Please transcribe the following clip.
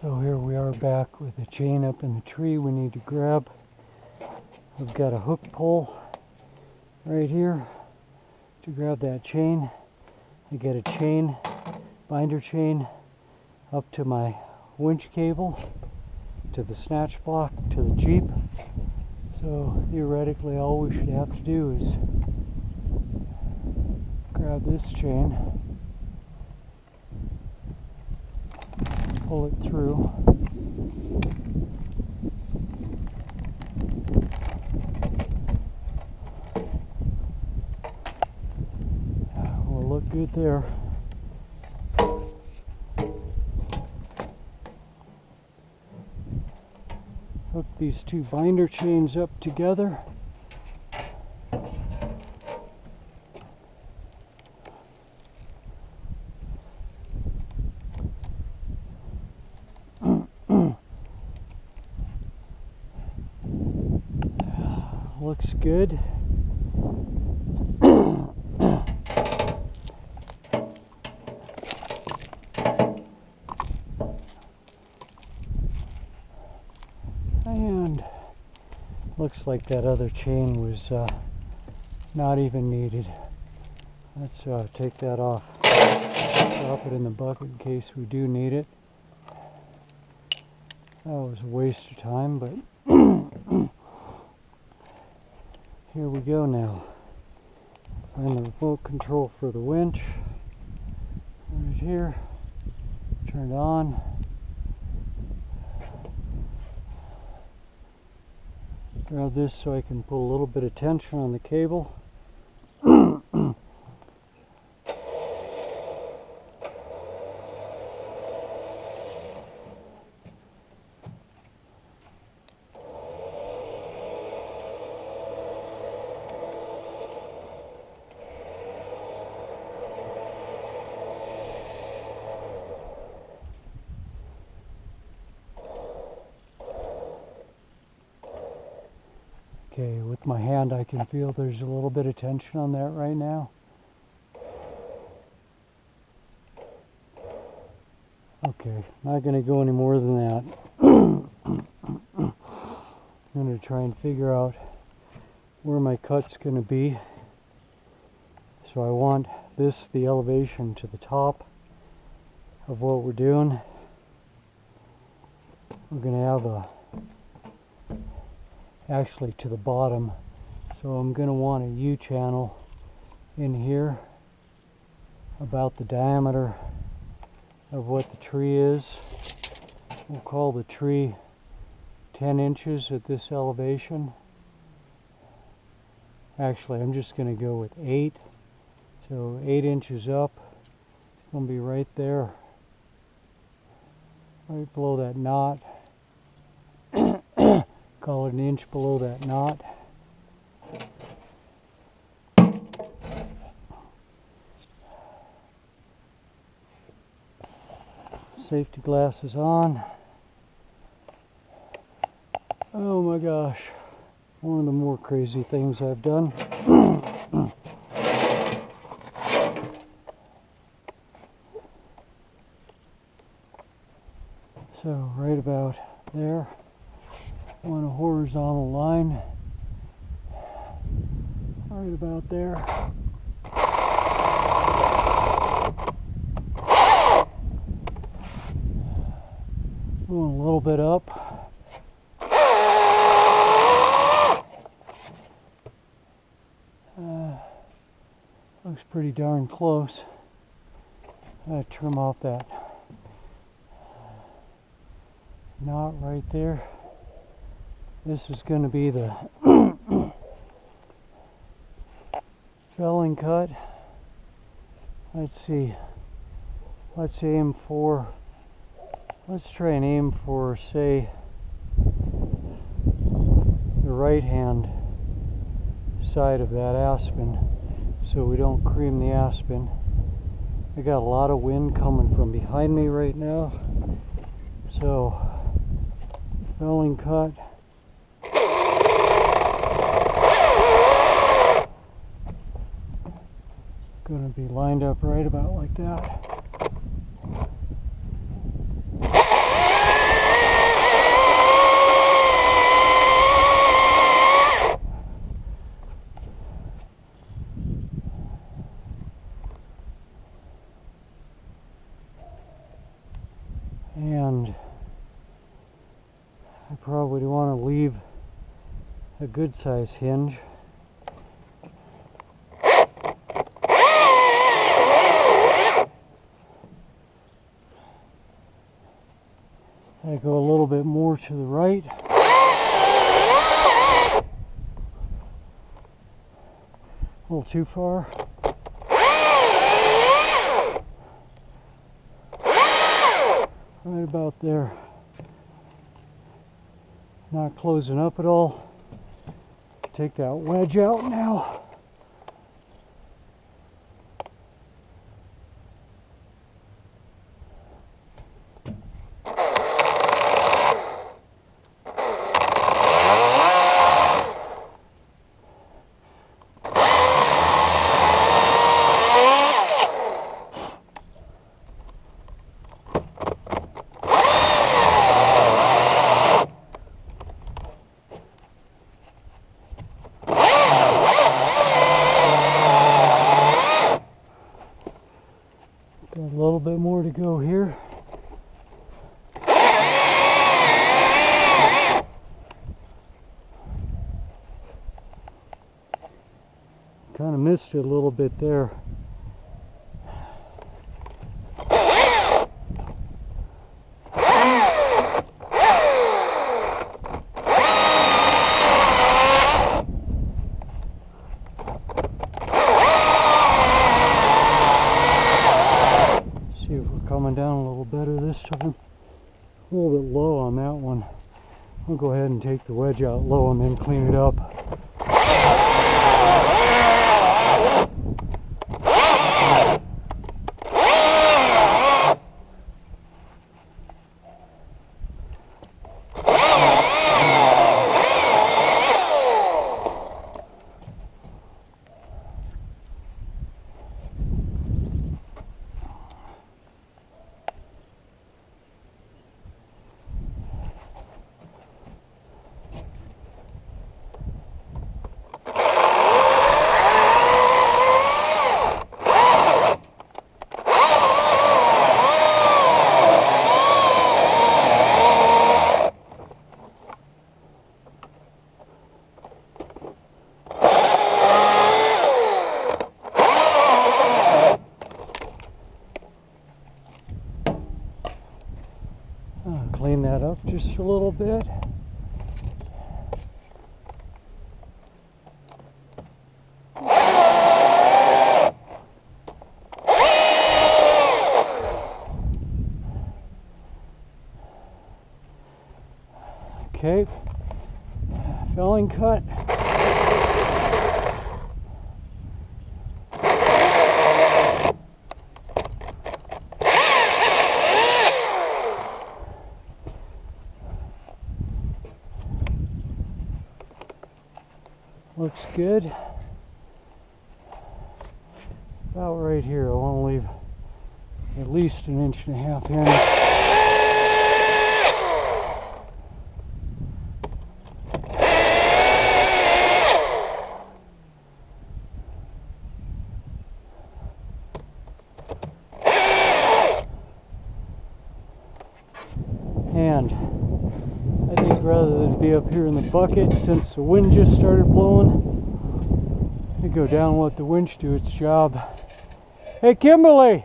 So here we are back with the chain up in the tree we need to grab. We've got a hook pole right here to grab that chain. I get a chain, binder chain, up to my winch cable, to the snatch block, to the Jeep. So theoretically all we should have to do is grab this chain, pull it through, will look good there. Hook these two binder chains up together. Looks good. And looks like that other chain was not even needed. Let's take that off. Drop it in the bucket in case we do need it. That was a waste of time, but here we go now. Find the remote control for the winch. Right here. Turn it on. Grab this so I can put a little bit of tension on the cable. Okay, with my hand I can feel there's a little bit of tension on that right now. Okay, not going to go any more than that. I'm going to try and figure out where my cut's going to be. So I want this, the elevation to the top of what we're doing. We're going to have a actually to the bottom, so I'm going to want a U channel in here about the diameter of what the tree is. We'll call the tree 10 inches at this elevation. Actually, I'm just going to go with 8, so 8 inches up. It's going to be right there, right below that knot. Call it an inch below that knot. Safety glasses on. Oh my gosh, one of the more crazy things I've done. So right about there. On a horizontal line, right about there. Going a little bit up. Looks pretty darn close. I gotta trim off that knot right there. This is going to be the felling cut. Let's see. Let's try and aim for, say, the right hand side of that aspen so we don't cream the aspen. I got a lot of wind coming from behind me right now. So, felling cut. Going to be lined up right about like that. And I probably want to leave a good size hinge. I go a little bit more to the right. A little too far. Right about there. Not closing up at all. Take that wedge out now. Got a little bit more to go here. Kind of missed it a little bit there. See if we're coming down a little better this time. A little bit low on that one. I'll go ahead and take the wedge out low and then clean it up. Clean that up just a little bit. Okay, felling cut. Looks good. About right here. I want to leave at least 1.5 inches in. And I think rather than be up here in the bucket, since the wind just started blowing, I go down and let the winch do its job. Hey Kimberly!